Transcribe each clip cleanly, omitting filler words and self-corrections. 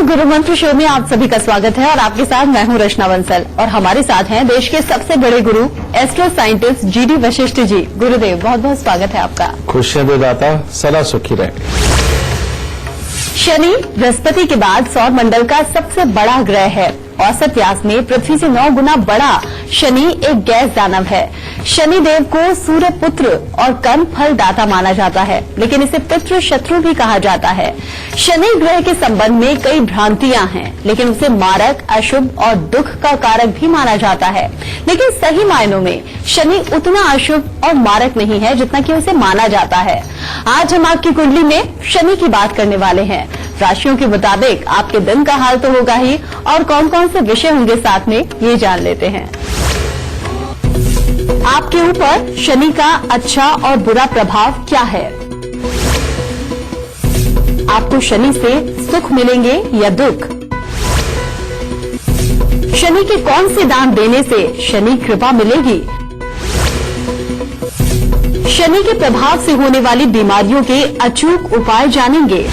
नमस्कार, गुरु मंत्र शो में आप सभी का स्वागत है और आपके साथ मैं हूं रचना बंसल और हमारे साथ हैं देश के सबसे बड़े गुरु astro scientist GD Vashishtha ji. गुरुदेव, बहुत बहुत स्वागत है आपका। खुशियां दे दाता, सदा सुखी रहे। शनि बृहस्पति के बाद सौर मंडल का सबसे बड़ा ग्रह है। औसत व्यास में पृथ्वी से 9 गुना बड़ा शनि एक गैस दानव है। शनि देव को सूर्य पुत्र और कर्म फल दाता माना जाता है, लेकिन इसे पितृ शत्रु भी कहा जाता है। शनि ग्रह के संबंध में कई भ्रांतियां हैं, लेकिन उसे मारक, अशुभ और दुख का कारक भी माना जाता है। लेकिन सही मायनों में शनि उतना अशुभ और मारक नहीं है जितना कि उसे माना जाता है। आज हम आपकी कुंडली में शनि की बात करने वाले हैं। राशियों के मुताबिक आपके दिन का हाल तो होगा ही, और कौन कौन से विषय होंगे साथ में, ये जान लेते हैं। आपके ऊपर शनि का अच्छा और बुरा प्रभाव क्या है? आपको शनि से सुख मिलेंगे या दुख? शनि के कौन से दान देने से शनि कृपा मिलेगी? शनि के प्रभाव से होने वाली बीमारियों के अचूक उपाय जानेंगे।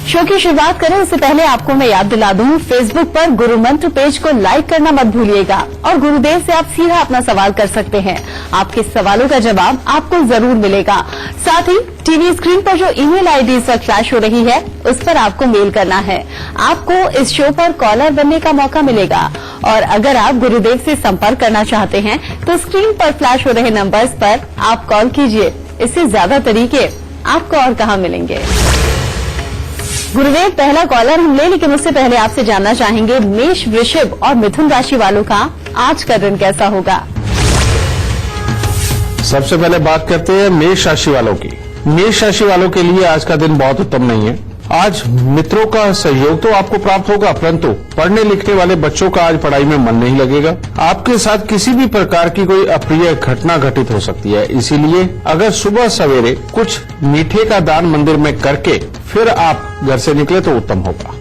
शो की शुरुआत करें उससे पहले आपको मैं याद दिला दूं, फेसबुक पर गुरु मंत्र पेज को लाइक करना मत भूलिएगा और गुरुदेव से आप सीधा अपना सवाल कर सकते हैं। आपके सवालों का जवाब आपको जरूर मिलेगा। साथ ही टीवी स्क्रीन पर जो ईमेल आईडी इस वक्त फ्लैश हो रही है, उस पर आपको मेल करना है। आपको इस शो पर कॉलर बनने का मौका मिलेगा और अगर आप गुरुदेव से संपर्क करना चाहते हैं तो स्क्रीन पर फ्लैश हो रहे नंबर्स पर आप कॉल कीजिए। इससे ज्यादा तरीके आपको और कहाँ मिलेंगे। गुरुदेव, पहला कॉलर हम ले, लेकिन उससे पहले आपसे जानना चाहेंगे मेष, वृषभ और मिथुन राशि वालों का आज का दिन कैसा होगा। सबसे पहले बात करते हैं मेष राशि वालों की। मेष राशि वालों के लिए आज का दिन बहुत उत्तम नहीं है। आज मित्रों का सहयोग तो आपको प्राप्त होगा, परंतु पढ़ने लिखने वाले बच्चों का आज पढ़ाई में मन नहीं लगेगा। आपके साथ किसी भी प्रकार की कोई अप्रिय घटना घटित हो सकती है, इसीलिए अगर सुबह सवेरे कुछ मीठे का दान मंदिर में करके फिर आप घर से निकले तो उत्तम होगा।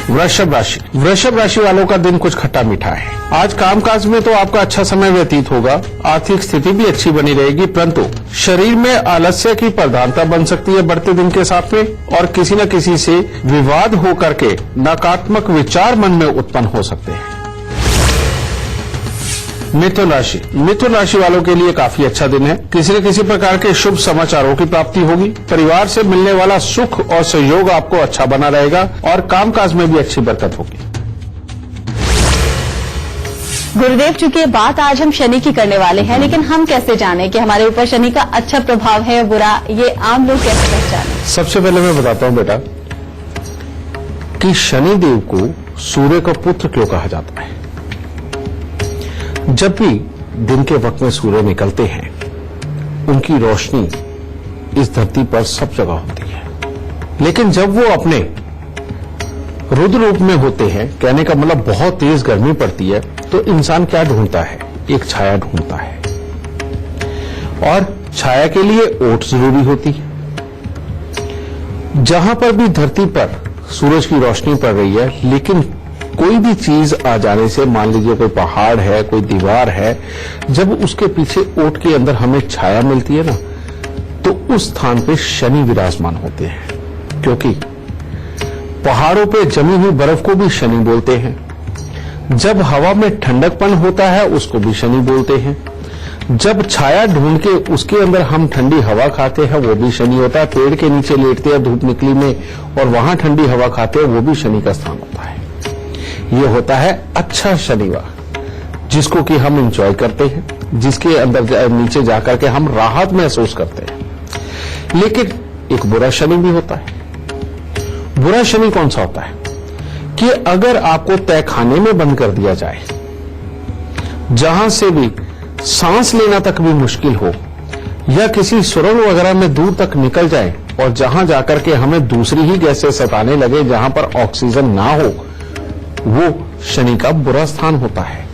वृषभ राशि वालों का दिन कुछ खट्टा मीठा है। आज कामकाज में तो आपका अच्छा समय व्यतीत होगा, आर्थिक स्थिति भी अच्छी बनी रहेगी, परंतु शरीर में आलस्य की प्रधानता बन सकती है बढ़ते दिन के साथ में, और किसी न किसी से विवाद होकर के नकारात्मक विचार मन में उत्पन्न हो सकते हैं। मिथुन राशि वालों के लिए काफी अच्छा दिन है। किसी न किसी प्रकार के शुभ समाचारों की प्राप्ति होगी। परिवार से मिलने वाला सुख और सहयोग आपको अच्छा बना रहेगा और कामकाज में भी अच्छी बरकत होगी। गुरुदेव, चूंकि बात आज हम शनि की करने वाले हैं, लेकिन हम कैसे जाने कि हमारे ऊपर शनि का अच्छा प्रभाव है या बुरा, ये आम लोग कैसे पहचाने? सबसे पहले मैं बताता हूं बेटा कि शनि देव को सूर्य का पुत्र क्यों कहा जाता है। जब भी दिन के वक्त में सूर्य निकलते हैं, उनकी रोशनी इस धरती पर सब जगह होती है, लेकिन जब वो अपने रुद्र रूप में होते हैं, कहने का मतलब बहुत तेज गर्मी पड़ती है, तो इंसान क्या ढूंढता है? एक छाया ढूंढता है, और छाया के लिए ओट जरूरी होती है। जहां पर भी धरती पर सूरज की रोशनी पड़ रही है, लेकिन कोई भी चीज आ जाने से, मान लीजिए कोई पहाड़ है, कोई दीवार है, जब उसके पीछे ओट के अंदर हमें छाया मिलती है ना, तो उस स्थान पे शनि विराजमान होते हैं। क्योंकि पहाड़ों पे जमी हुई बर्फ को भी शनि बोलते हैं। जब हवा में ठंडकपन होता है, उसको भी शनि बोलते हैं। जब छाया ढूंढ के उसके अंदर हम ठंडी हवा खाते हैं, वो भी शनि होता है। पेड़ के नीचे लेटते हैं धूप निकली में और वहां ठंडी हवा खाते हैं, वो भी शनि का स्थान होता है। ये होता है अच्छा शनिवार, जिसको कि हम एंजॉय करते हैं, जिसके अंदर नीचे जाकर के हम राहत महसूस करते हैं। लेकिन एक बुरा शनि भी होता है। बुरा शनि कौन सा होता है कि अगर आपको तहखाने में बंद कर दिया जाए, जहां से भी सांस लेना तक भी मुश्किल हो, या किसी सुरंग वगैरह में दूर तक निकल जाए और जहां जाकर के हमें दूसरी ही गैसें सताने लगे, जहां पर ऑक्सीजन ना हो, वो शनि का बुरा स्थान होता है।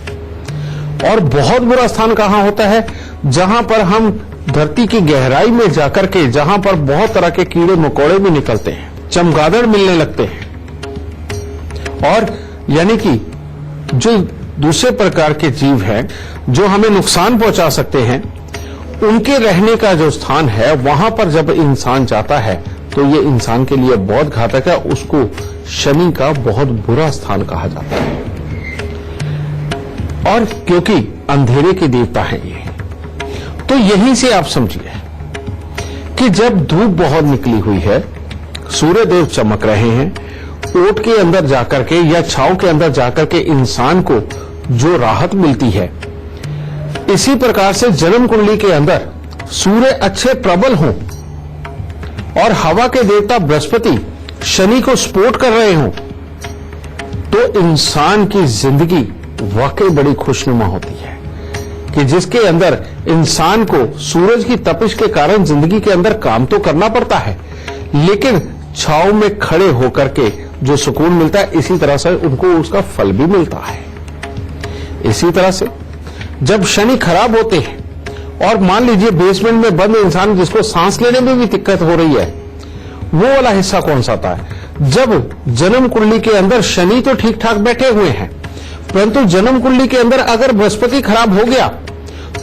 और बहुत बुरा स्थान कहां होता है? जहां पर हम धरती की गहराई में जाकर के, जहां पर बहुत तरह के कीड़े मकोड़े भी निकलते हैं, चमगादड़ मिलने लगते हैं, और यानी कि जो दूसरे प्रकार के जीव हैं जो हमें नुकसान पहुंचा सकते हैं, उनके रहने का जो स्थान है, वहां पर जब इंसान जाता है तो ये इंसान के लिए बहुत घातक है। उसको शनि का बहुत बुरा स्थान कहा जाता है। और क्योंकि अंधेरे के देवता हैं ये, तो यहीं से आप समझिए कि जब धूप बहुत निकली हुई है, सूर्य देव चमक रहे हैं, ओट के अंदर जाकर के या छांव के अंदर जाकर के इंसान को जो राहत मिलती है, इसी प्रकार से जन्म कुंडली के अंदर सूर्य अच्छे प्रबल हों और हवा के देवता बृहस्पति शनि को सपोर्ट कर रहे हों, तो इंसान की जिंदगी वाकई बड़ी खुशनुमा होती है कि जिसके अंदर इंसान को सूरज की तपिश के कारण जिंदगी के अंदर काम तो करना पड़ता है, लेकिन छांव में खड़े होकर के जो सुकून मिलता है, इसी तरह से उनको उसका फल भी मिलता है। इसी तरह से जब शनि खराब होते हैं और मान लीजिए बेसमेंट में बंद इंसान जिसको सांस लेने में भी दिक्कत हो रही है, वो वाला हिस्सा कौन सा था? जब जन्म कुंडली के अंदर शनि तो ठीक ठाक बैठे हुए हैं, परंतु जन्म कुंडली के अंदर अगर बृहस्पति खराब हो गया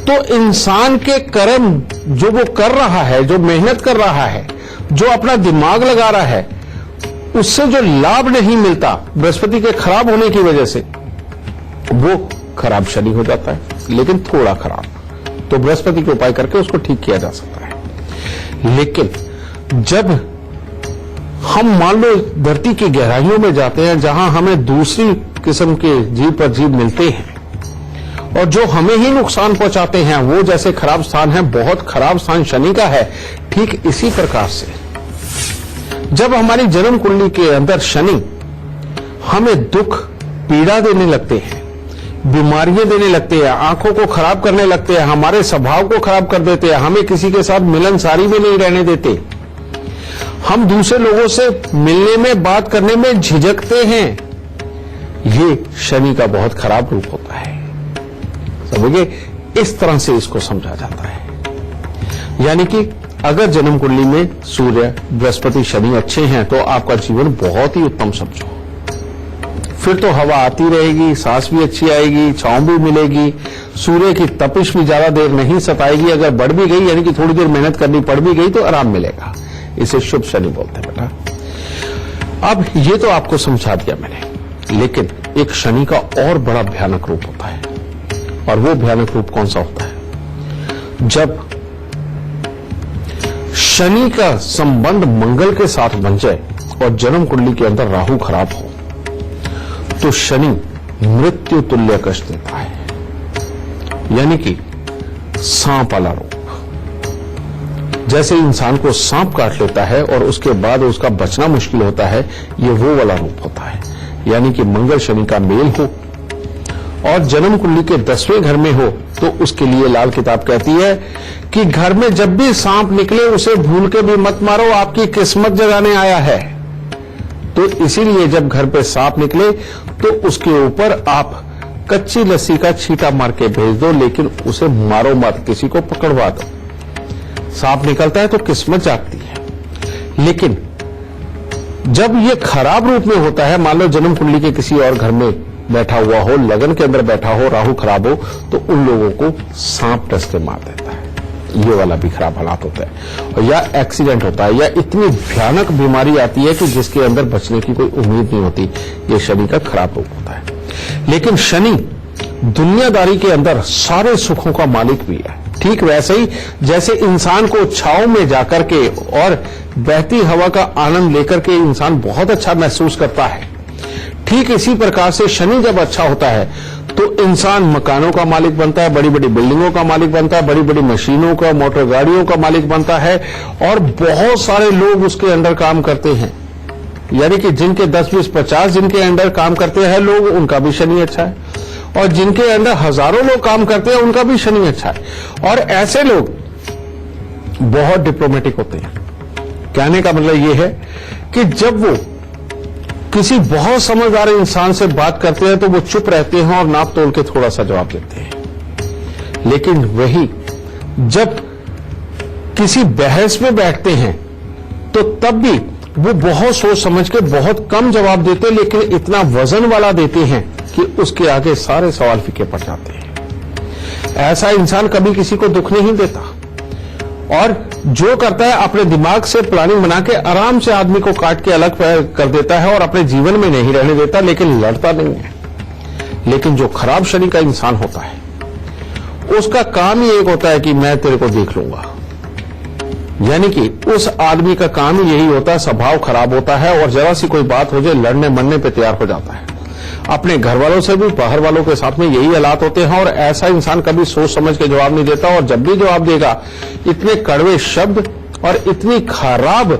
तो इंसान के कर्म जो वो कर रहा है, जो मेहनत कर रहा है, जो अपना दिमाग लगा रहा है, उससे जो लाभ नहीं मिलता बृहस्पति के खराब होने की वजह से, वो खराब शनि हो जाता है, लेकिन थोड़ा खराब। तो बृहस्पति के उपाय करके उसको ठीक किया जा सकता है। लेकिन जब हम मान लो धरती की गहराइयों में जाते हैं, जहां हमें दूसरी किस्म के जीव पर जीव मिलते हैं और जो हमें ही नुकसान पहुंचाते हैं, वो जैसे खराब स्थान है, बहुत खराब स्थान शनि का है, ठीक इसी प्रकार से जब हमारी जन्म कुंडली के अंदर शनि हमें दुख पीड़ा देने लगते हैं, बीमारियां देने लगते हैं, आंखों को खराब करने लगते हैं, हमारे स्वभाव को खराब कर देते हैं, हमें किसी के साथ मिलनसारी में नहीं रहने देते, हम दूसरे लोगों से मिलने में बात करने में झिझकते हैं, ये शनि का बहुत खराब रूप होता है। समझिए, इस तरह से इसको समझा जाता है। यानी कि अगर जन्म कुंडली में सूर्य, बृहस्पति, शनि अच्छे हैं तो आपका जीवन बहुत ही उत्तम समझो। फिर तो हवा आती रहेगी, सांस भी अच्छी आएगी, छांव भी मिलेगी, सूर्य की तपिश भी ज्यादा देर नहीं सताएगी। अगर बढ़ भी गई, यानी कि थोड़ी देर मेहनत करनी पड़ भी गई, तो आराम मिलेगा। इसे शुभ शनि बोलते हैं बेटा। अब ये तो आपको समझा दिया मैंने, लेकिन एक शनि का और बड़ा भयानक रूप होता है। और वो भयानक रूप कौन सा होता है? जब शनि का संबंध मंगल के साथ बन जाए और जन्म कुंडली के अंदर राहु खराब हो, तो शनि मृत्यु तुल्य कष्ट देता है। यानी कि सांप वाला रूप। जैसे इंसान को सांप काट लेता है और उसके बाद उसका बचना मुश्किल होता है, ये वो वाला रूप होता है। यानी कि मंगल शनि का मेल हो और जन्म कुंडली के 10वें घर में हो, तो उसके लिए लाल किताब कहती है कि घर में जब भी सांप निकले उसे भूल के भी मत मारो, आपकी किस्मत जगाने आया है। तो इसीलिए जब घर पे सांप निकले तो उसके ऊपर आप कच्ची लस्सी का छींटा मार के भेज दो, लेकिन उसे मारो मत, किसी को पकड़वा दो। सांप निकलता है तो किस्मत जागती है। लेकिन जब ये खराब रूप में होता है, मान लो जन्म कुंडली के किसी और घर में बैठा हुआ हो, लगन के अंदर बैठा हो, राहु खराब हो, तो उन लोगों को सांप डस के मार देता है। ये वाला भी खराब हालात होता है। और या एक्सीडेंट होता है, या इतनी भयानक बीमारी आती है कि जिसके अंदर बचने की कोई उम्मीद नहीं होती। ये शनि का खराब रूप होता है। लेकिन शनि दुनियादारी के अंदर सारे सुखों का मालिक भी है। ठीक वैसे ही जैसे इंसान को छांव में जाकर के और बहती हवा का आनंद लेकर के इंसान बहुत अच्छा महसूस करता है, ठीक इसी प्रकार से शनि जब अच्छा होता है तो इंसान मकानों का मालिक बनता है, बड़ी बड़ी बिल्डिंगों का मालिक बनता है, बड़ी बड़ी मशीनों का, मोटर गाड़ियों का मालिक बनता है, और बहुत सारे लोग उसके अंदर काम करते हैं। यानी कि जिनके 10, 20, 50 जिनके अंडर काम करते हैं लोग, उनका भी शनि अच्छा है, और जिनके अंदर हजारों लोग काम करते हैं उनका भी शनि अच्छा है। और ऐसे लोग बहुत डिप्लोमेटिक होते हैं। कहने का मतलब यह है कि जब वो किसी बहुत समझदार इंसान से बात करते हैं तो वो चुप रहते हैं और नाप तोल के थोड़ा सा जवाब देते हैं। लेकिन वही जब किसी बहस में बैठते हैं तो तब भी वो बहुत सोच समझ के बहुत कम जवाब देते हैं, लेकिन इतना वजन वाला देते हैं कि उसके आगे सारे सवाल फीके पड़ जाते हैं। ऐसा इंसान कभी किसी को दुख नहीं देता, और जो करता है अपने दिमाग से प्लानिंग बना के आराम से आदमी को काट के अलग कर देता है और अपने जीवन में नहीं रहने देता, लेकिन लड़ता नहीं है। लेकिन जो खराब शनि का इंसान होता है उसका काम ही एक होता है कि मैं तेरे को देख लूंगा। यानी कि उस आदमी का काम ही यही होता है, स्वभाव खराब होता है और जरा सी कोई बात हो जाए लड़ने मरने पे तैयार हो जाता है। अपने घर वालों से भी बाहर वालों के साथ में यही हालात होते हैं और ऐसा इंसान कभी सोच समझ के जवाब नहीं देता और जब भी जवाब देगा इतने कड़वे शब्द और इतनी खराब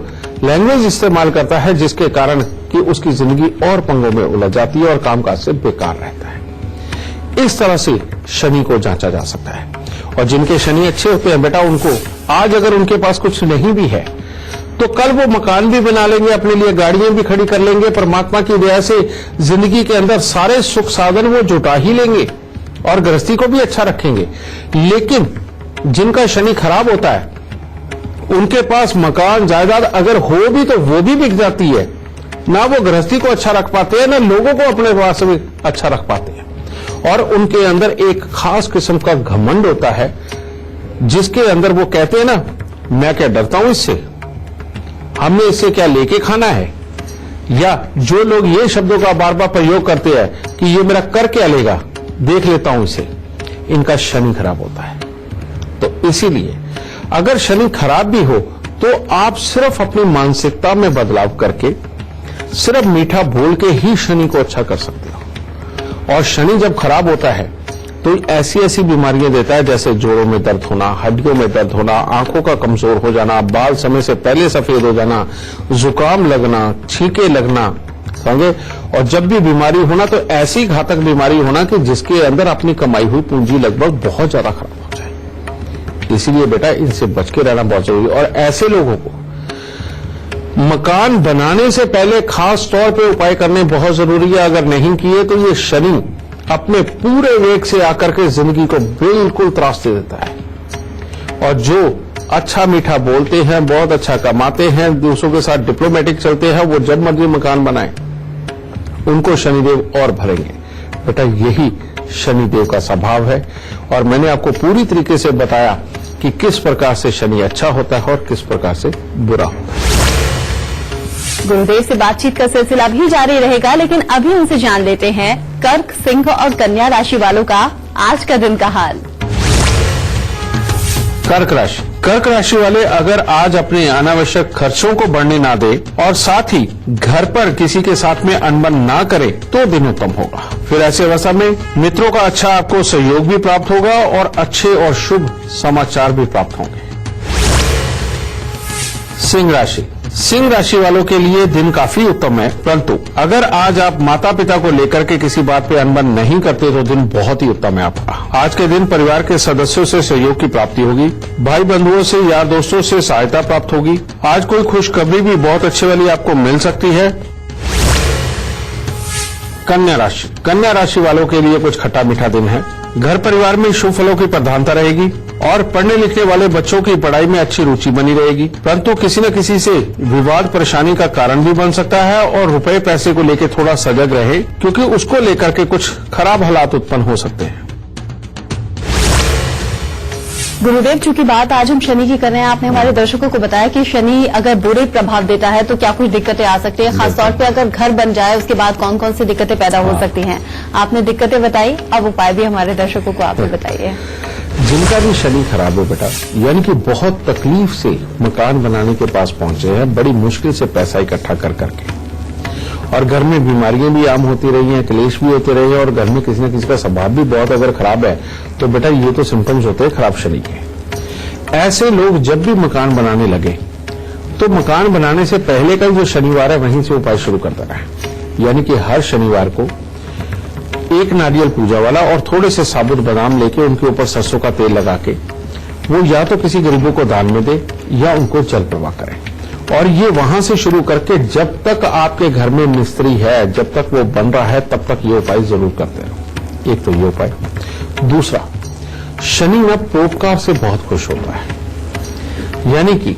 लैंग्वेज इस्तेमाल करता है जिसके कारण कि उसकी जिंदगी और पंगों में उलझ जाती है और कामकाज से बेकार रहता है। इस तरह से शनि को जांचा जा सकता है। और जिनके शनि अच्छे होते हैं बेटा, उनको आज अगर उनके पास कुछ नहीं भी है तो कल वो मकान भी बना लेंगे, अपने लिए गाड़ियां भी खड़ी कर लेंगे। परमात्मा की दया से जिंदगी के अंदर सारे सुख साधन वो जुटा ही लेंगे और गृहस्थी को भी अच्छा रखेंगे। लेकिन जिनका शनि खराब होता है उनके पास मकान जायदाद अगर हो भी तो वो भी बिक जाती है। ना वो गृहस्थी को अच्छा रख पाते हैं, ना लोगों को अपने पास में अच्छा रख पाते हैं। और उनके अंदर एक खास किस्म का घमंड होता है जिसके अंदर वो कहते हैं ना, मैं क्या डरता हूं इससे, हमने इससे क्या लेके खाना है। या जो लोग ये शब्दों का बार बार प्रयोग करते हैं कि ये मेरा कर क्या लेगा, देख लेता हूं इसे, इनका शनि खराब होता है। तो इसीलिए अगर शनि खराब भी हो तो आप सिर्फ अपनी मानसिकता में बदलाव करके सिर्फ मीठा बोल के ही शनि को अच्छा कर सकते हो। और शनि जब खराब होता है तो ऐसी ऐसी बीमारियां देता है जैसे जोड़ों में दर्द होना, हड्डियों में दर्द होना, आंखों का कमजोर हो जाना, बाल समय से पहले सफेद हो जाना, जुकाम लगना, छींके लगना, समझे। और जब भी बीमारी होना तो ऐसी घातक बीमारी होना कि जिसके अंदर अपनी कमाई हुई पूंजी लगभग बहुत ज्यादा खराब हो जाए। इसीलिए बेटा इनसे बच के रहना बहुत जरूरी है। और ऐसे लोगों को मकान बनाने से पहले खास तौर पे उपाय करने बहुत जरूरी है। अगर नहीं किए तो ये शनि अपने पूरे वेग से आकर के जिंदगी को बिल्कुल त्रास दे देता है। और जो अच्छा मीठा बोलते हैं, बहुत अच्छा कमाते हैं, दूसरों के साथ डिप्लोमेटिक चलते हैं, वो जब मर्जी मकान बनाए उनको शनिदेव और भरेंगे। बेटा यही शनिदेव का स्वभाव है। और मैंने आपको पूरी तरीके से बताया कि किस प्रकार से शनि अच्छा होता है और किस प्रकार से बुरा होता है। गुरुदेव से बातचीत का सिलसिला भी जारी रहेगा, लेकिन अभी उनसे जान लेते हैं कर्क, सिंह और कन्या राशि वालों का आज का दिन का हाल। कर्क राशि वाले अगर आज अपने अनावश्यक खर्चों को बढ़ने ना दे और साथ ही घर पर किसी के साथ में अनबन ना करे तो दिन उत्तम होगा। फिर ऐसे अवस्था में मित्रों का अच्छा आपको सहयोग भी प्राप्त होगा और अच्छे और शुभ समाचार भी प्राप्त होंगे। सिंह राशि वालों के लिए दिन काफी उत्तम है, परंतु अगर आज आप माता पिता को लेकर के किसी बात पे अनबन नहीं करते तो दिन बहुत ही उत्तम है आपका। आज के दिन परिवार के सदस्यों से सहयोग की प्राप्ति होगी, भाई बंधुओं से, यार दोस्तों से सहायता प्राप्त होगी। आज कोई खुशखबरी भी बहुत अच्छे वाली आपको मिल सकती है। कन्या राशि वालों के लिए कुछ खट्टा मीठा दिन है। घर परिवार में शुभ फलों की प्रधानता रहेगी और पढ़ने लिखने वाले बच्चों की पढ़ाई में अच्छी रुचि बनी रहेगी, परंतु किसी न किसी से विवाद परेशानी का कारण भी बन सकता है। और रुपए पैसे को लेकर थोड़ा सजग रहे क्योंकि उसको लेकर के कुछ खराब हालात उत्पन्न हो सकते हैं। गुरुदेव, चूंकि बात आज हम शनि की कर रहे हैं, आपने हमारे दर्शकों को बताया कि शनि अगर बुरे प्रभाव देता है तो क्या कुछ दिक्कतें आ सकती हैं, खासतौर पे अगर घर बन जाए उसके बाद कौन कौन सी दिक्कतें पैदा हो सकती हैं। आपने दिक्कतें बताई, अब उपाय भी हमारे दर्शकों को आप ही बताइए। जिनका भी शनि खराब हो बेटा, यानी कि बहुत तकलीफ से मकान बनाने के पास पहुंचे हैं, बड़ी मुश्किल से पैसा इकट्ठा कर करके, और घर में बीमारियां भी आम होती रही हैं, क्लेश भी होते रहे हैं, और घर में किसी न किसी का स्वभाव भी बहुत अगर खराब है तो बेटा ये तो सिम्टम्स होते हैं खराब शनि के। ऐसे लोग जब भी मकान बनाने लगे तो मकान बनाने से पहले का जो शनिवार है वहीं से उपाय शुरू करता रहे। यानी कि हर शनिवार को एक नारियल पूजा वाला और थोड़े से साबुत बादाम लेके उनके ऊपर सरसों का तेल लगा के वो या तो किसी गरीबों को दान में दे या उनको जल प्रवाह करें। और ये वहां से शुरू करके जब तक आपके घर में मिस्त्री है, जब तक वो बन रहा है, तब तक ये उपाय जरूर करते रहो। एक तो ये उपाय। दूसरा, शनि न परोपकार से बहुत खुश होता है। यानी कि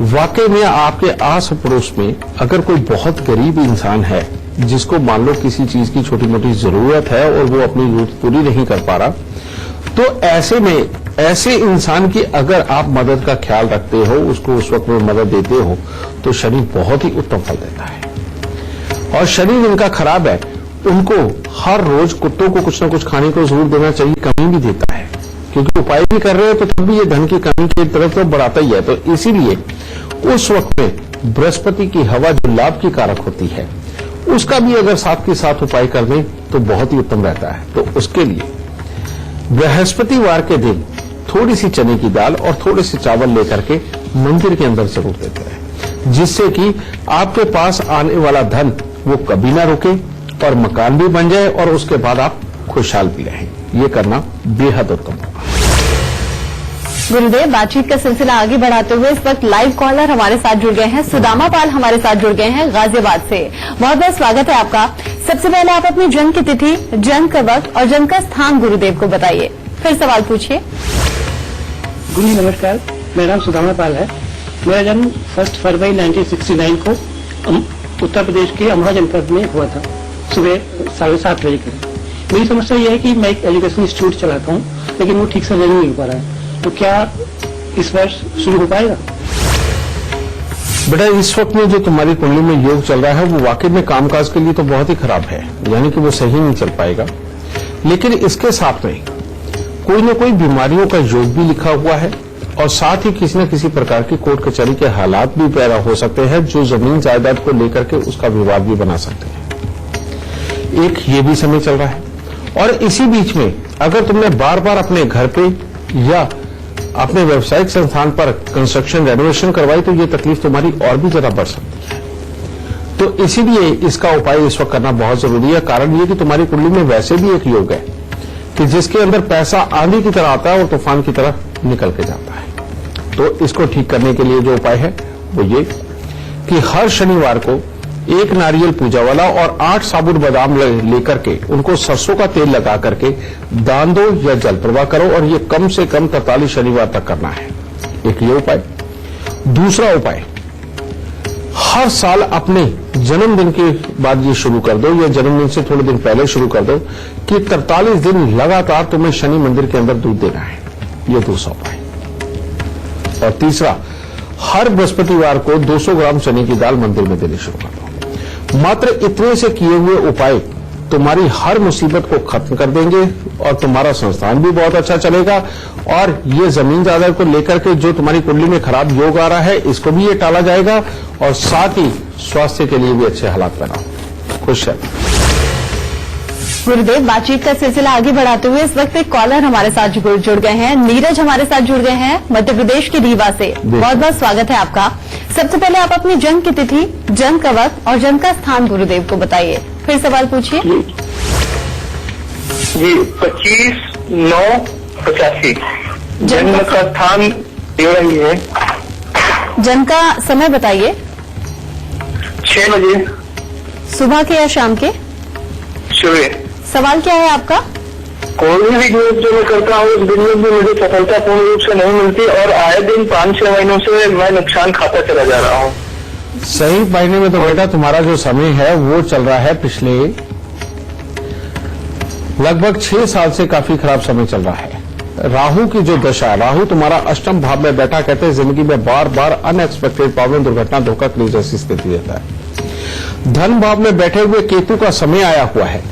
वाकई में आपके आस पड़ोस में अगर कोई बहुत गरीब इंसान है जिसको मान लो किसी चीज की छोटी मोटी जरूरत है और वो अपनी जरूरत पूरी नहीं कर पा रहा, तो ऐसे में ऐसे इंसान की अगर आप मदद का ख्याल रखते हो, उसको उस वक्त में मदद देते हो, तो शनि बहुत ही उत्तम फल देता है। और शनि जिनका खराब है, उनको हर रोज कुत्तों को कुछ न कुछ खाने को जरूर देना चाहिए, कमी भी देता है, क्योंकि उपाय भी कर रहे हो तो तब भी ये धन की कमी की तरफ तो बढ़ाता ही है। तो इसीलिए उस वक्त में बृहस्पति की हवा जो लाभ की कारक होती है, उसका भी अगर साथ के साथ उपाय कर दें तो बहुत ही उत्तम रहता है। तो उसके लिए बृहस्पतिवार के दिन थोड़ी सी चने की दाल और थोड़े से चावल लेकर के मंदिर के अंदर जरूर देते हैं, जिससे कि आपके पास आने वाला धन वो कभी ना रुके और मकान भी बन जाए और उसके बाद आप खुशहाल भी रहें। ये करना बेहद उत्तम होगा। गुरुदेव, बातचीत का सिलसिला आगे बढ़ाते हुए इस वक्त लाइव कॉलर हमारे साथ जुड़ गए हैं। सुदामा पाल हमारे साथ जुड़ गए हैं गाजियाबाद से। बहुत बहुत स्वागत है आपका। सबसे पहले आप अपनी जन्म की तिथि, जन्म का वक्त और जन्म का स्थान गुरुदेव को बताइए, फिर सवाल पूछिए। गुरु नमस्कार, मेरा नाम सुदामा पाल है। मेरा जन्म 1 फरवरी 1969 को उत्तर प्रदेश के अमरोहा जनपद में हुआ था, सुबह 7:30 बजे करीब। मेरी समस्या यह है कि मैं एक एजुकेशन इंस्टीट्यूट चलाता हूँ, लेकिन वो ठीक से रन नहीं हो पा रहा है। तो क्या इस वर्ष शुरू हो पाएगा? बेटा, इस वक्त में जो तुम्हारी कुंडली में योग चल रहा है वो वाकई में कामकाज के लिए तो बहुत ही खराब है, यानी कि वो सही नहीं चल पाएगा। लेकिन इसके साथ में कोई न कोई बीमारियों का योग भी लिखा हुआ है और साथ ही किसी न किसी प्रकार की कोर्ट कचहरी के हालात भी पैदा हो सकते हैं, जो जमीन जायदाद को लेकर के उसका विवाद भी बना सकते हैं। एक ये भी समय चल रहा है। और इसी बीच में अगर तुमने बार बार अपने घर पे या अपने व्यावसायिक संस्थान पर कंस्ट्रक्शन रेनोवेशन करवाई तो ये तकलीफ तुम्हारी और भी ज्यादा बढ़ सकती है। तो इसीलिए इसका उपाय इस वक्त करना बहुत जरूरी है। कारण ये कि तुम्हारी कुंडली में वैसे भी एक योग है कि जिसके अंदर पैसा आंधी की तरह आता है और तूफान की तरह निकल के जाता है। तो इसको ठीक करने के लिए जो उपाय है वो ये कि हर शनिवार को एक नारियल पूजा वाला और 8 साबुत बादाम लेकर के उनको सरसों का तेल लगा करके दान दो या जल प्रवाह करो, और ये कम से कम 43 शनिवार तक करना है। एक ये उपाय। दूसरा उपाय, हर साल अपने जन्मदिन के बाद ये शुरू कर दो या जन्मदिन से थोड़े दिन पहले शुरू कर दो कि 43 दिन लगातार तुम्हें शनि मंदिर के अंदर दूध देना है। ये दूसरा उपाय। और तीसरा, हर बृहस्पतिवार को 200 ग्राम चने की दाल मंदिर में देनी शुरू कर दो। मात्र इतने से किए हुए उपाय तुम्हारी हर मुसीबत को खत्म कर देंगे और तुम्हारा संस्थान भी बहुत अच्छा चलेगा। और ये जमीन जायदाद को लेकर के जो तुम्हारी कुंडली में खराब योग आ रहा है, इसको भी ये टाला जाएगा और साथ ही स्वास्थ्य के लिए भी अच्छे हालात पैदा होंगे। खुश है गुरुदेव। बातचीत का सिलसिला आगे बढ़ाते हुए इस वक्त एक कॉलर हमारे साथ जुड़ गए हैं। नीरज हमारे साथ जुड़ गए हैं मध्य प्रदेश की रीवा से। बहुत बहुत स्वागत है आपका। सबसे पहले आप अपनी जन्म की तिथि, जन्म का वक्त और जन्म का स्थान गुरुदेव को बताइए, फिर सवाल पूछिए। जी 25/9/85। जन्म का स्थान देवरंगी है। जन्म का समय बताइए। 6 बजे सुबह के या शाम के? सुबह। सवाल क्या है आपका? कोई भी बिजनेस जो मैं करता हूँ उस बिजनेस में मुझे सफलता पूर्ण रूप से नहीं मिलती और आए दिन 5-6 महीनों से मैं नुकसान खाता चला जा रहा हूँ। सही मायने में तो बेटा तुम्हारा जो समय है वो चल रहा है पिछले लगभग 6 साल से काफी खराब समय चल रहा है। राहु की जो दशा, राहु तुम्हारा अष्टम भाव में बैठा, कहते हैं जिंदगी में बार बार अनएक्सपेक्टेड प्रॉब्लम, दुर्घटना, धोखा, क्लेश जैसी स्थिति देता है। धन भाव में बैठे हुए केतु का समय आया हुआ है,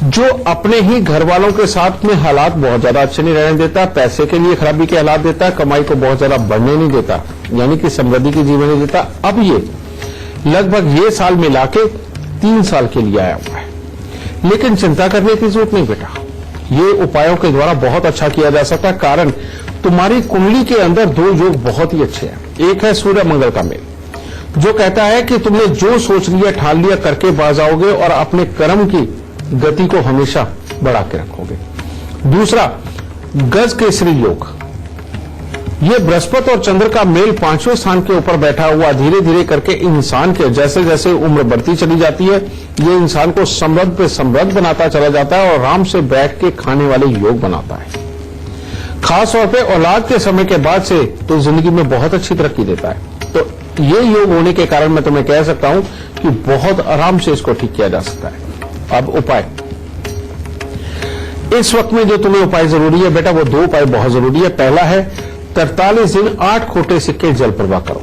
जो अपने ही घर वालों के साथ में हालात बहुत ज्यादा अच्छे नहीं रहने देता, पैसे के लिए खराबी के हालात देता है, कमाई को बहुत ज्यादा बढ़ने नहीं देता, यानी कि समृद्धि की जीवन नहीं देता। अब ये लगभग ये साल मिला के 3 साल के लिए आया हुआ है। लेकिन चिंता करने की जरूरत नहीं बेटा, ये उपायों के द्वारा बहुत अच्छा किया जा सकता है। कारण तुम्हारी कुंडली के अंदर 2 योग बहुत ही अच्छे हैं। एक है सूर्य मंगल का मेल, जो कहता है कि तुमने जो सोच लिया, ठान लिया, करके बाज आओगे और अपने कर्म की गति को हमेशा बढ़ा के रखोगे। दूसरा, गज केसरी योग, ये बृहस्पति और चंद्र का मेल 5वें स्थान के ऊपर बैठा हुआ धीरे धीरे करके इंसान के जैसे जैसे उम्र बढ़ती चली जाती है, ये इंसान को समृद्ध पे समृद्ध बनाता चला जाता है और आराम से बैठ के खाने वाले योग बनाता है। खास तौर पे औलाद के समय के बाद से तो जिंदगी में बहुत अच्छी तरक्की देता है। तो ये योग होने के कारण मैं तुम्हें कह सकता हूं कि बहुत आराम से इसको ठीक किया जा सकता है। अब उपाय, इस वक्त में जो तुम्हें उपाय जरूरी है बेटा, वो 2 उपाय बहुत जरूरी है। पहला है 43 दिन 8 खोटे सिक्के जल प्रवाह करो,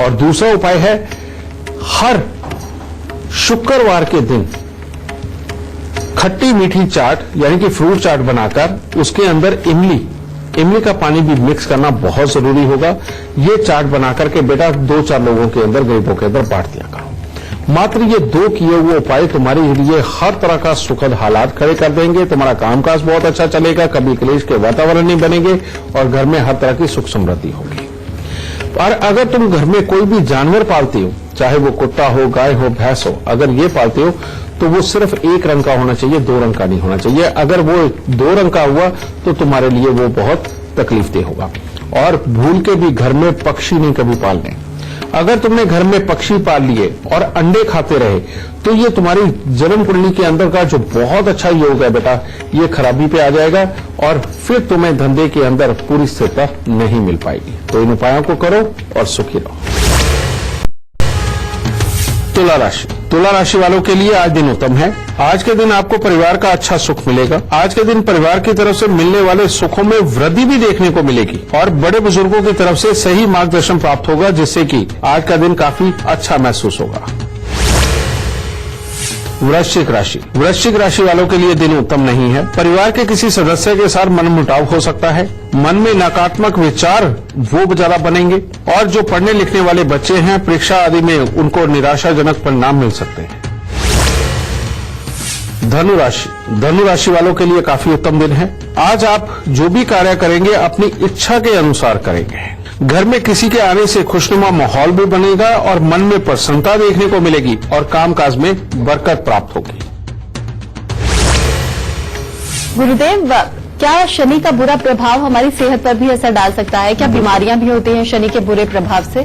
और दूसरा उपाय है हर शुक्रवार के दिन खट्टी मीठी चाट यानी कि फ्रूट चाट बनाकर उसके अंदर इमली का पानी भी मिक्स करना बहुत जरूरी होगा। ये चाट बनाकर के बेटा 2-4 लोगों के अंदर, गरीबों के अंदर बांट दिया करो। मात्र ये 2 किए हुए उपाय तुम्हारे लिए हर तरह का सुखद हालात खड़े कर देंगे। तुम्हारा कामकाज बहुत अच्छा चलेगा, कभी क्लेश के वातावरण नहीं बनेंगे और घर में हर तरह की सुख समृद्धि होगी। और अगर तुम घर में कोई भी जानवर पालती हो, चाहे वो कुत्ता हो, गाय हो, भैंस हो, अगर ये पालते हो तो वो सिर्फ 1 रंग का होना चाहिए, 2 रंग का नहीं होना चाहिए। अगर वो 2 रंग का हुआ तो तुम्हारे लिए वो बहुत तकलीफदेह होगा। और भूल के भी घर में पक्षी नहीं कभी पालने। अगर तुमने घर में पक्षी पाल लिए और अंडे खाते रहे तो ये तुम्हारी जन्म कुंडली के अंदर का जो बहुत अच्छा योग है बेटा, ये खराबी पे आ जाएगा और फिर तुम्हें धंधे के अंदर पूरी स्थिरता नहीं मिल पाएगी। तो इन उपायों को करो और सुखी रहो। तुला राशि वालों के लिए आज दिन उत्तम है। आज के दिन आपको परिवार का अच्छा सुख मिलेगा। आज के दिन परिवार की तरफ से मिलने वाले सुखों में वृद्धि भी देखने को मिलेगी और बड़े बुजुर्गों की तरफ से सही मार्गदर्शन प्राप्त होगा, जिससे कि आज का दिन काफी अच्छा महसूस होगा। वृश्चिक राशि वालों के लिए दिन उत्तम नहीं है। परिवार के किसी सदस्य के साथ मनमुटाव हो सकता है। मन में नकारात्मक विचार वो ज्यादा बनेंगे और जो पढ़ने लिखने वाले बच्चे हैं, परीक्षा आदि में उनको निराशाजनक परिणाम मिल सकते हैं। धनु राशि वालों के लिए काफी उत्तम दिन है। आज आप जो भी कार्य करेंगे अपनी इच्छा के अनुसार करेंगे। घर में किसी के आने से खुशनुमा माहौल भी बनेगा और मन में प्रसन्नता देखने को मिलेगी और कामकाज में बरकत प्राप्त होगी। गुरुदेव, क्या शनि का बुरा प्रभाव हमारी सेहत पर भी असर डाल सकता है? क्या बीमारियां भी होती हैं शनि के बुरे प्रभाव से?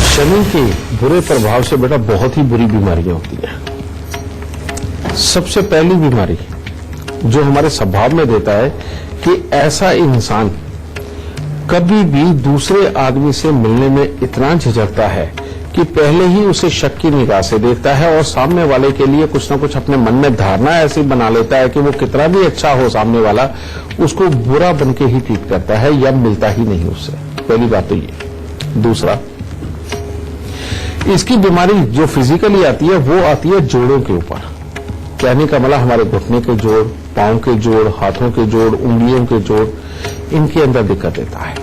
शनि के बुरे प्रभाव से बेटा बहुत ही बुरी बीमारियां होती हैं। सबसे पहली बीमारी जो हमारे स्वभाव में देता है कि ऐसा इंसान कभी भी दूसरे आदमी से मिलने में इतना झिझकता है कि पहले ही उसे शक की निगाह से देखता है और सामने वाले के लिए कुछ न कुछ अपने मन में धारणा ऐसी बना लेता है कि वो कितना भी अच्छा हो सामने वाला, उसको बुरा बन के ही ट्रीट करता है या मिलता ही नहीं उससे। पहली बात तो ये। दूसरा, इसकी बीमारी जो फिजिकली आती है वो आती है जोड़ों के ऊपर। कहने का मतलब हमारे घुटने के जोड़, पांव के जोड़, हाथों के जोड़, उंगलियों के जोड़, इनके अंदर दिक्कत देता है।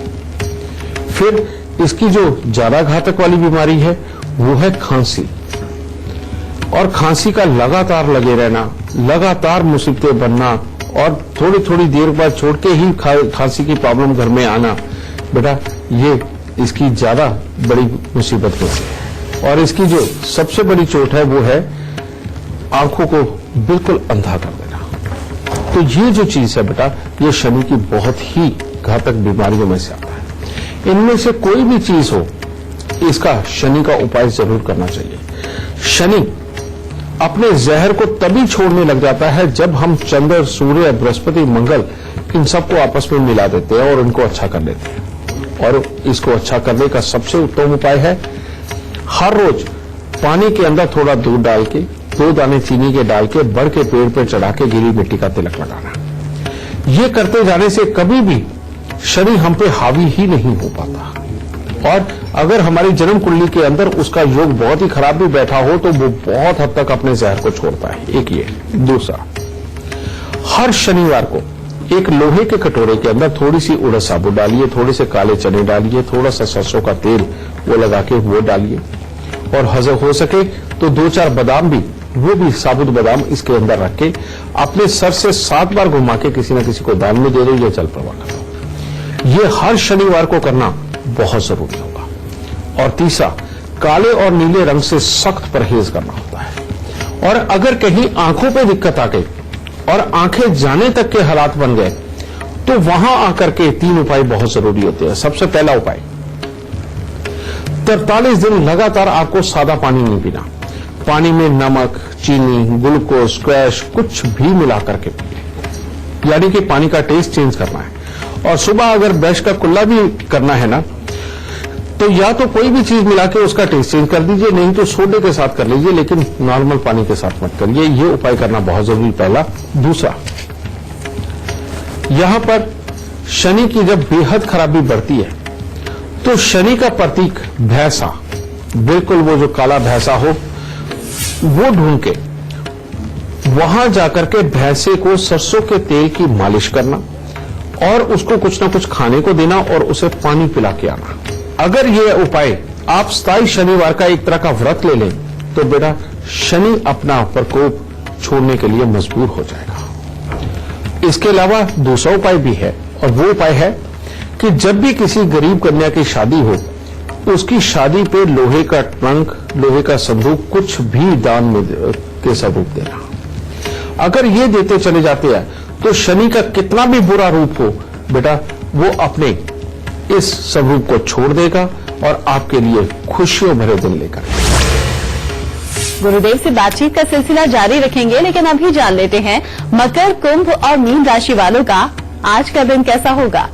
फिर इसकी जो ज्यादा घातक वाली बीमारी है वो है खांसी, और खांसी का लगातार लगे रहना, लगातार मुसीबतें बनना और थोड़ी थोड़ी देर बाद छोड़ के ही खांसी की प्रॉब्लम घर में आना, बेटा ये इसकी ज्यादा बड़ी मुसीबत होती है। और इसकी जो सबसे बड़ी चोट है वो है आंखों को बिल्कुल अंधा कर देना। तो ये जो चीज है बेटा, ये शनि की बहुत ही घातक बीमारियों में से आता है। इनमें से कोई भी चीज हो, इसका शनि का उपाय जरूर करना चाहिए। शनि अपने जहर को तभी छोड़ने लग जाता है जब हम चंद्र, सूर्य, बृहस्पति, मंगल इन सबको आपस में मिला देते हैं और इनको अच्छा कर लेते हैं। और इसको अच्छा करने का सबसे उत्तम उपाय है हर रोज पानी के अंदर थोड़ा दूध डाल के, 2 दाने चीनी के डाल के, बड़ के पेड़ पर चढ़ा के गीली मिट्टी का तिलक लगाना। ये करते जाने से कभी भी शनि हम पे हावी ही नहीं हो पाता। और अगर हमारी जन्म कुंडली के अंदर उसका योग बहुत ही खराब भी बैठा हो तो वो बहुत हद तक अपने जहर को छोड़ता है। एक ये। दूसरा, हर शनिवार को एक लोहे के कटोरे के अंदर थोड़ी सी उड़द साबुत डालिए, थोड़े से काले चने डालिए, थोड़ा सा सरसों का तेल वो लगा के वो डालिए, और हजर हो सके तो 2-4 बादाम भी, वो भी साबुत बादाम इसके अंदर रख के अपने सर से 7 बार घुमा के किसी न किसी को दान में दे दो या जल प्रवाह करो। ये हर शनिवार को करना बहुत जरूरी होगा। और तीसरा, काले और नीले रंग से सख्त परहेज करना होता है। और अगर कहीं आंखों पे दिक्कत आ गई और आंखें जाने तक के हालात बन गए तो वहां आकर के 3 उपाय बहुत जरूरी होते हैं। सबसे पहला उपाय, 43 दिन लगातार आपको सादा पानी नहीं पीना। पानी में नमक, चीनी, ग्लूकोज, स्क्वैश कुछ भी मिला करके पिए, यानी कि पानी का टेस्ट चेंज करना है। और सुबह अगर ब्रश का कुल्ला भी करना है ना, तो या तो कोई भी चीज मिला के उसका टेस्ट चेंज कर दीजिए, नहीं तो सोडे के साथ कर लीजिए, लेकिन नॉर्मल पानी के साथ मत करिए। ये उपाय करना बहुत जरूरी, पहला। दूसरा, यहां पर शनि की जब बेहद खराबी बढ़ती है तो शनि का प्रतीक भैंसा, बिल्कुल वो जो काला भैंसा हो वो ढूंढ के वहां जाकर के भैंसे को सरसों के तेल की मालिश करना और उसको कुछ ना कुछ खाने को देना और उसे पानी पिला के आना। अगर ये उपाय आप स्थायी शनिवार का एक तरह का व्रत ले लें तो बेटा शनि अपना प्रकोप छोड़ने के लिए मजबूर हो जाएगा। इसके अलावा दूसरा उपाय भी है और वो उपाय है कि जब भी किसी गरीब कन्या की शादी हो, उसकी शादी पे लोहे का ट्रंक, लोहे का संदूक कुछ भी दान में के स्वरूप देना। अगर ये देते चले जाते हैं तो शनि का कितना भी बुरा रूप हो बेटा वो अपने इस स्वरूप को छोड़ देगा और आपके लिए खुशियों भरे दिन लेकर। गुरुदेव से बातचीत का सिलसिला जारी रखेंगे, लेकिन अभी जान लेते हैं मकर, कुंभ और मीन राशि वालों का आज का दिन कैसा होगा।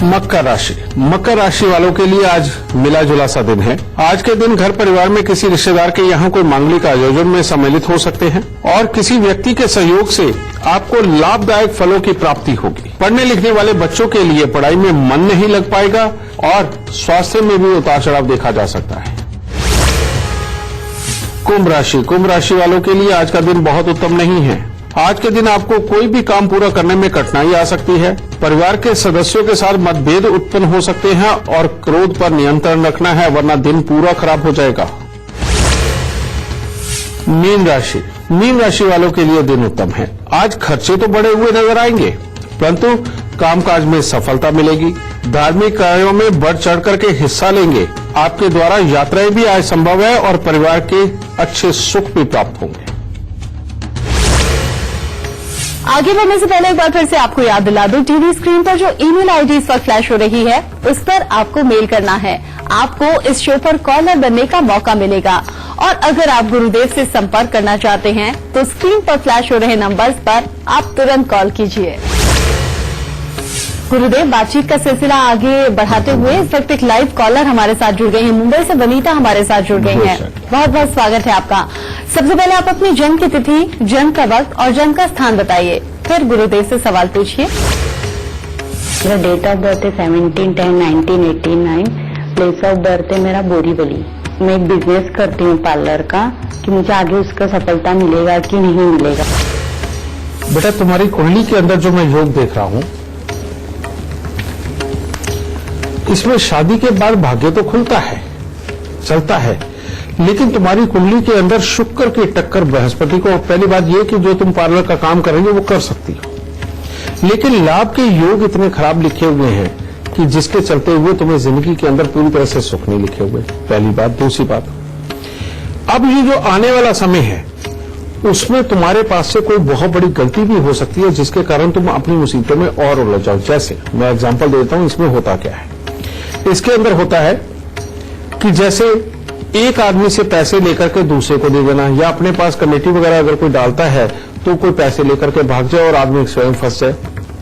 मकर राशि वालों के लिए आज मिला जुला सा दिन है। आज के दिन घर परिवार में किसी रिश्तेदार के यहाँ कोई मांगलिक आयोजन में सम्मिलित हो सकते हैं और किसी व्यक्ति के सहयोग से आपको लाभदायक फलों की प्राप्ति होगी। पढ़ने लिखने वाले बच्चों के लिए पढ़ाई में मन नहीं लग पाएगा और स्वास्थ्य में भी उतार चढ़ाव देखा जा सकता है। कुंभ राशि वालों के लिए आज का दिन बहुत उत्तम नहीं है। आज के दिन आपको कोई भी काम पूरा करने में कठिनाई आ सकती है। परिवार के सदस्यों के साथ मतभेद उत्पन्न हो सकते हैं और क्रोध पर नियंत्रण रखना है, वरना दिन पूरा खराब हो जाएगा। मीन राशि वालों के लिए दिन उत्तम है। आज खर्चे तो बढ़े हुए नजर आएंगे, परंतु कामकाज में सफलता मिलेगी। धार्मिक कार्यों में बढ़ चढ़ करके हिस्सा लेंगे। आपके द्वारा यात्राएं भी आज संभव है और परिवार के अच्छे सुख भी प्राप्त होंगे। आगे बढ़ने से पहले एक बार फिर से आपको याद दिला दूं, टीवी स्क्रीन पर जो ईमेल आईडी इस वक्त फ्लैश हो रही है उस पर आपको मेल करना है। आपको इस शो पर कॉलर बनने का मौका मिलेगा और अगर आप गुरुदेव से संपर्क करना चाहते हैं तो स्क्रीन पर फ्लैश हो रहे नंबर्स पर आप तुरंत कॉल कीजिए। गुरुदेव, बातचीत का सिलसिला आगे बढ़ाते हुए इस वक्त एक लाइव कॉलर हमारे साथ जुड़ गए हैं। मुंबई से वनीता हमारे साथ जुड़ गई हैं। बहुत बहुत स्वागत है आपका। सबसे पहले आप अपनी जन्म की तिथि, जन्म का वक्त और जन्म का स्थान बताइए, फिर गुरुदेव से सवाल पूछिए। मेरा डेट ऑफ बर्थ है 17/10/1989। प्लेस ऑफ बर्थ है मेरा बोरीवली। मैं एक बिजनेस करती हूँ पार्लर का, कि मुझे आगे उसका सफलता मिलेगा कि नहीं मिलेगा। बेटा, तुम्हारी कुंडली के अंदर जो मैं योग देख रहा हूँ, इसमें शादी के बाद भाग्य तो खुलता है, चलता है, लेकिन तुम्हारी कुंडली के अंदर शुक्र की टक्कर बृहस्पति को। पहली बात यह कि जो तुम पार्लर का काम कर रही हो वो कर सकती हो, लेकिन लाभ के योग इतने खराब लिखे हुए हैं कि जिसके चलते हुए तुम्हें जिंदगी के अंदर पूरी तरह से सुख नहीं लिखे हुए। पहली बात। दूसरी बात, अब ये जो आने वाला समय है उसमें तुम्हारे पास से कोई बहुत बड़ी गलती भी हो सकती है जिसके कारण तुम अपनी मुसीबतों में और उलझ जाओ। जैसे मैं एग्जांपल देता हूं, इसमें होता क्या है। इसके अंदर होता है कि जैसे एक आदमी से पैसे लेकर के दूसरे को दे देना, या अपने पास कमेटी वगैरह अगर कोई डालता है तो कोई पैसे लेकर के भाग जाए और आदमी स्वयं फंस जाए।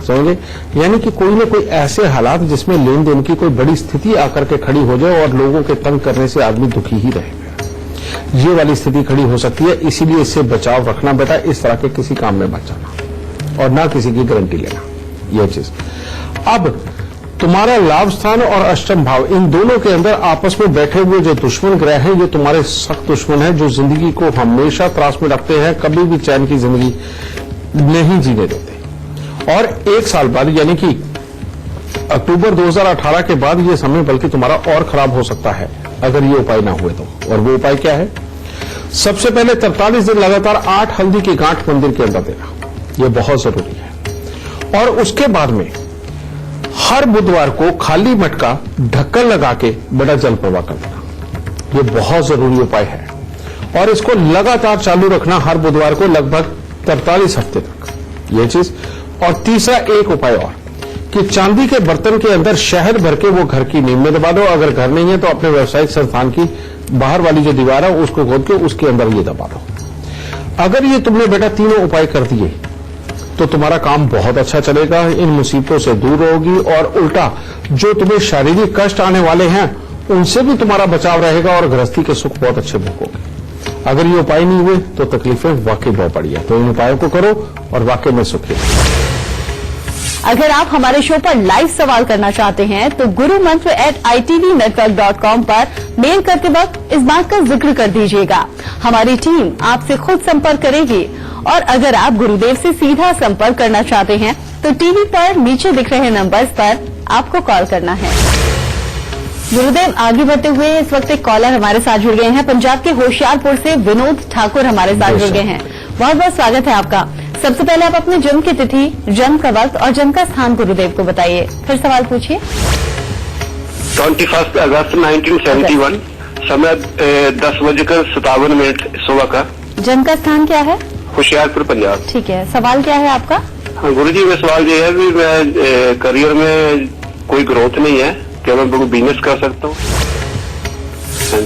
समझे? यानी कि कोई न कोई ऐसे हालात जिसमें लेन देन की कोई बड़ी स्थिति आकर के खड़ी हो जाए और लोगों के तंग करने से आदमी दुखी ही रहेगा। ये वाली स्थिति खड़ी हो सकती है, इसीलिए इससे बचाव रखना बेटा। इस तरह के किसी काम में मत जाना और ना किसी की गारंटी लेना, यह चीज। अब तुम्हारा लाभ स्थान और अष्टम भाव, इन दोनों के अंदर आपस में बैठे हुए जो दुश्मन ग्रह हैं, ये तुम्हारे सख्त दुश्मन हैं, जो जिंदगी को हमेशा त्रास में रखते हैं, कभी भी चैन की जिंदगी नहीं जीने देते। और एक साल बाद यानी कि अक्टूबर 2018 के बाद ये समय बल्कि तुम्हारा और खराब हो सकता है अगर ये उपाय ना हुए तो। और वो उपाय क्या है? सबसे पहले 43 दिन लगातार 8 हल्दी की गांठ मंदिर के अंदर देना, यह बहुत जरूरी है। और उसके बाद में हर बुधवार को खाली मटका ढक्कन लगा के बड़ा जल प्रवाह कर देना, यह बहुत जरूरी उपाय है। और इसको लगातार चालू रखना हर बुधवार को लगभग 43 हफ्ते तक, यह चीज। और तीसरा एक उपाय और कि चांदी के बर्तन के अंदर शहद भर के वो घर की नींव में दबा दो। अगर घर नहीं है तो अपने व्यावसायिक संस्थान की बाहर वाली जो दीवार है उसको खोद के उसके अंदर ये दबा दो। अगर ये तुमने बेटा तीनों उपाय कर दिए तो तुम्हारा काम बहुत अच्छा चलेगा, इन मुसीबतों से दूर रहोगी और उल्टा जो तुम्हें शारीरिक कष्ट आने वाले हैं उनसे भी तुम्हारा बचाव रहेगा और गृहस्थी के सुख बहुत अच्छे भोगोगे। अगर ये उपाय नहीं हुए तो तकलीफें वाकई बहुत बड़ी है, तो इन उपायों को करो और वाकई में सुखी। अगर आप हमारे शो पर लाइव सवाल करना चाहते हैं तो gurumantra@itvnetwork.com पर मेल करते वक्त इस बात का जिक्र कर दीजिएगा। हमारी टीम आपसे खुद संपर्क करेगी। और अगर आप गुरुदेव से सीधा संपर्क करना चाहते हैं तो टीवी पर नीचे दिख रहे नंबर्स पर आपको कॉल करना है। गुरुदेव, आगे बढ़ते हुए इस वक्त एक कॉलर हमारे साथ जुड़ गए हैं। पंजाब के होशियारपुर से विनोद ठाकुर हमारे साथ जुड़ गए हैं। बहुत बहुत स्वागत है आपका। सबसे पहले आप अपने जन्म की तिथि, जन्म का वक्त और जन्म का स्थान गुरुदेव को बताइए, फिर सवाल पूछिए। 21 अगस्त 1971, समय 10:57 सुबह का। जन्म का स्थान क्या है? होशियारपुर, पंजाब। ठीक है, सवाल क्या है आपका? हाँ गुरुजी, मेरा सवाल ये है कि मैं करियर में कोई ग्रोथ नहीं है, क्या मैं बिजनेस कर सकता हूँ?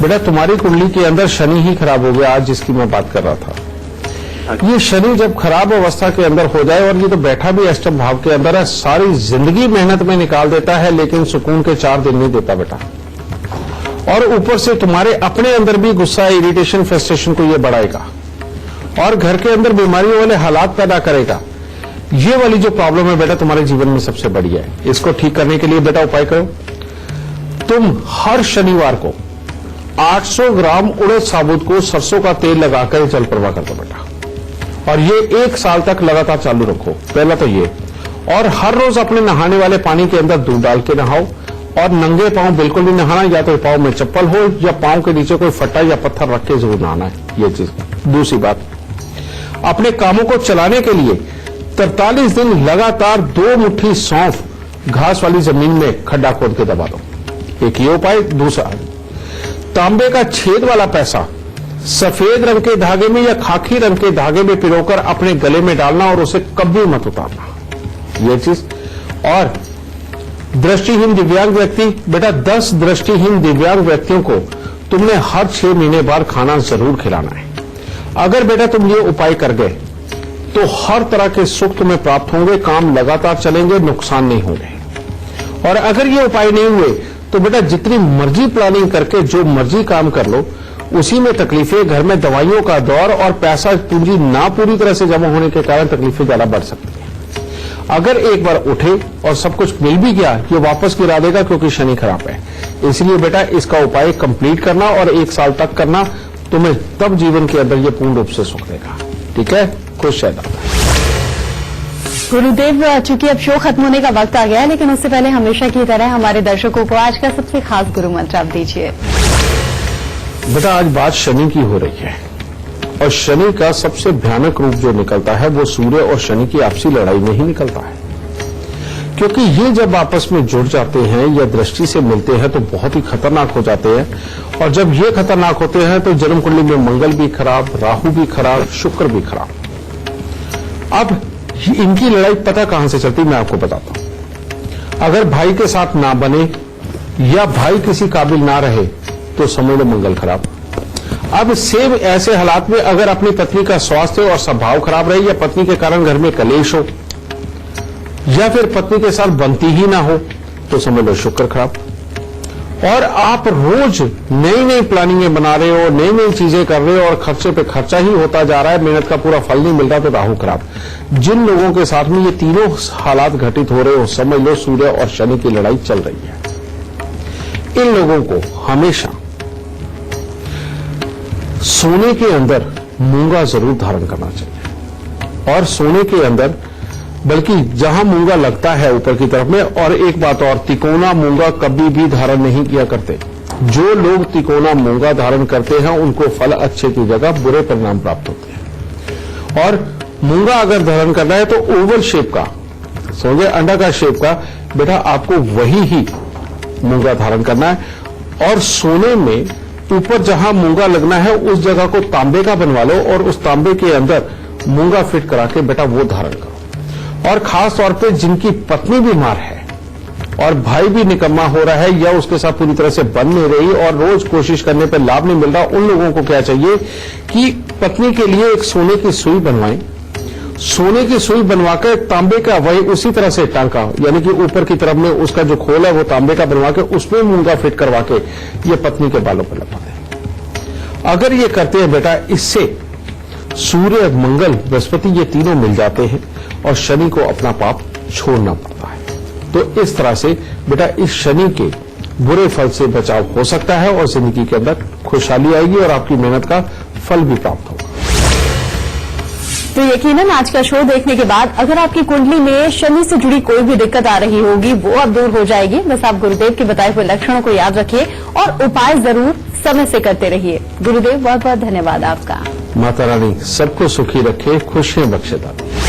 बेटा, तुम्हारी कुंडली के अंदर शनि ही खराब हो गया आज, जिसकी मैं बात कर रहा था। ये शनि जब खराब अवस्था के अंदर हो जाए, और ये तो बैठा भी अष्टम भाव के अंदर है, सारी जिंदगी मेहनत में निकाल देता है लेकिन सुकून के 4 दिन नहीं देता बेटा। और ऊपर से तुम्हारे अपने अंदर भी गुस्सा, इरिटेशन, फ्रस्ट्रेशन को ये बढ़ाएगा और घर के अंदर बीमारियों वाले हालात पैदा करेगा। ये वाली जो प्रॉब्लम है बेटा तुम्हारे जीवन में सबसे बड़ी है। इसको ठीक करने के लिए बेटा उपाय करो। तुम हर शनिवार को 800 ग्राम उड़द साबुत को सरसों का तेल लगाकर जल प्रवाह कर दो बेटा, और ये 1 साल तक लगातार चालू रखो। पहला तो ये, और हर रोज अपने नहाने वाले पानी के अंदर दूध डाल के नहाओ, और नंगे पांव बिल्कुल भी नहाना, या तो पांव में चप्पल हो या पांव के नीचे कोई फट्टा या पत्थर रख के जरूर नहाना है, ये चीज। दूसरी बात, अपने कामों को चलाने के लिए 43 दिन लगातार 2 मुट्ठी सौंफ घास वाली जमीन में खड्डा खोद के दबा दो। एक ये उपाय। दूसरा, तांबे का छेद वाला पैसा सफेद रंग के धागे में या खाकी रंग के धागे में पिरोकर अपने गले में डालना और उसे कभी मत उतारना, ये चीज। और दृष्टिहीन दिव्यांग व्यक्ति, बेटा 10 दृष्टिहीन दिव्यांग व्यक्तियों को तुमने हर 6 महीने बाद खाना जरूर खिलाना है। अगर बेटा तुम ये उपाय कर गए तो हर तरह के सुख तुम्हें प्राप्त होंगे, काम लगातार चलेंगे, नुकसान नहीं होंगे। और अगर ये उपाय नहीं हुए तो बेटा जितनी मर्जी प्लानिंग करके जो मर्जी काम कर लो, उसी में तकलीफें, घर में दवाइयों का दौर और पैसा पूंजी ना पूरी तरह से जमा होने के कारण तकलीफें ज्यादा बढ़ सकती हैं। अगर एक बार उठे और सब कुछ मिल भी गया, ये वापस गिरा देगा क्योंकि शनि खराब है। इसलिए बेटा इसका उपाय कंप्लीट करना और 1 साल तक करना, तुम्हें तब जीवन के अंदर ये पूर्ण रूप से सुख देगा। ठीक है, खुश रहना। गुरुदेव, चूंकि अब शो खत्म होने का वक्त आ गया है, लेकिन उससे पहले हमेशा की तरह हमारे दर्शकों को आज का सबसे खास गुरु मंत्र आप दीजिए। बेटा आज बात शनि की हो रही है, और शनि का सबसे भयानक रूप जो निकलता है वो सूर्य और शनि की आपसी लड़ाई में ही निकलता है। क्योंकि ये जब आपस में जुड़ जाते हैं या दृष्टि से मिलते हैं तो बहुत ही खतरनाक हो जाते हैं, और जब ये खतरनाक होते हैं तो जन्म कुंडली में मंगल भी खराब, राहु भी खराब, शुक्र भी खराब। अब इनकी लड़ाई पता कहां से चलती, मैं आपको बताता हूं। अगर भाई के साथ ना बने या भाई किसी काबिल ना रहे तो समझ लो मंगल खराब। अब सेम ऐसे हालात में अगर अपनी पत्नी का स्वास्थ्य और स्वभाव खराब रहे, या पत्नी के कारण घर में कलेश हो, या फिर पत्नी के साथ बनती ही ना हो, तो समझ लो शुक्र खराब। और आप रोज नई नई प्लानिंगें बना रहे हो, नई नई चीजें कर रहे हो और खर्चे पे खर्चा ही होता जा रहा है, मेहनत का पूरा फल नहीं मिल रहा, तो राहु खराब। जिन लोगों के साथ में ये तीनों हालात घटित हो रहे हो, समझ लो सूर्य और शनि की लड़ाई चल रही है। इन लोगों को हमेशा सोने के अंदर मूंगा जरूर धारण करना चाहिए, और सोने के अंदर बल्कि जहां मूंगा लगता है ऊपर की तरफ में। और एक बात और, तिकोना मूंगा कभी भी धारण नहीं किया करते। जो लोग तिकोना मूंगा धारण करते हैं उनको फल अच्छे की जगह बुरे परिणाम प्राप्त होते हैं। और मूंगा अगर धारण करना है तो ओवल शेप का, समझे, अंडाकार शेप का बेटा आपको वही ही मूंगा धारण करना है। और सोने में ऊपर जहां मूंगा लगना है उस जगह को तांबे का बनवा लो, और उस तांबे के अंदर मूंगा फिट करा के बेटा वो धारण करो। और खास तौर पे जिनकी पत्नी बीमार है और भाई भी निकम्मा हो रहा है या उसके साथ पूरी तरह से बन नहीं रही और रोज कोशिश करने पर लाभ नहीं मिल रहा, उन लोगों को क्या चाहिए कि पत्नी के लिए एक सोने की सुई बनवाएं। सोने की सुई बनवाकर तांबे का वही उसी तरह से टांका, यानी कि ऊपर की तरफ में उसका जो खोल है वो तांबे का बनवा के उसमें मूंगा फिट करवा के ये पत्नी के बालों पर लगाते हैं। अगर ये करते हैं बेटा, इससे सूर्य, मंगल, बृहस्पति ये तीनों मिल जाते हैं और शनि को अपना पाप छोड़ना पड़ता है। तो इस तरह से बेटा इस शनि के बुरे फल से बचाव हो सकता है और जिंदगी के अंदर खुशहाली आएगी और आपकी मेहनत का फल भी प्राप्त होगा। तो यकीनन आज का शो देखने के बाद अगर आपकी कुंडली में शनि से जुड़ी कोई भी दिक्कत आ रही होगी वो अब दूर हो जाएगी। बस आप गुरुदेव के बताए हुए लक्षणों को याद रखिए और उपाय जरूर समय से करते रहिए। गुरुदेव बहुत बहुत धन्यवाद आपका। माता रानी सबको सुखी रखे, खुशियां बख्शे दाता।